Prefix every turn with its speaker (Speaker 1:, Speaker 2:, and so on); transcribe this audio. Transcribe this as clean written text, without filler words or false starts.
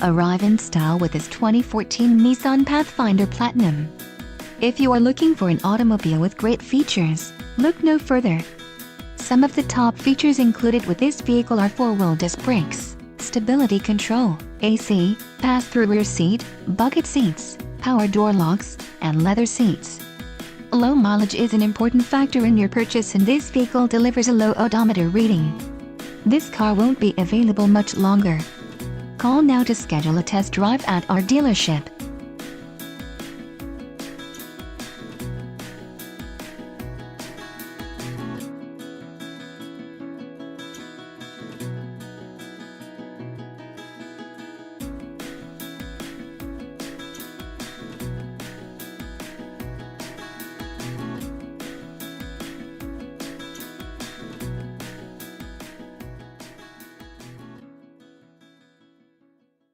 Speaker 1: arrive in style with this 2014 Nissan Pathfinder Platinum. If you are looking for an automobile with great features, look no further. Some of the top features included with this vehicle are 4-wheel disc brakes, stability control, AC, pass-through rear seat, bucket seats, power door locks, and leather seats. Low mileage is an important factor in your purchase, and this vehicle delivers a low odometer reading. This car won't be available much longer. Call now to schedule a test drive at our dealership.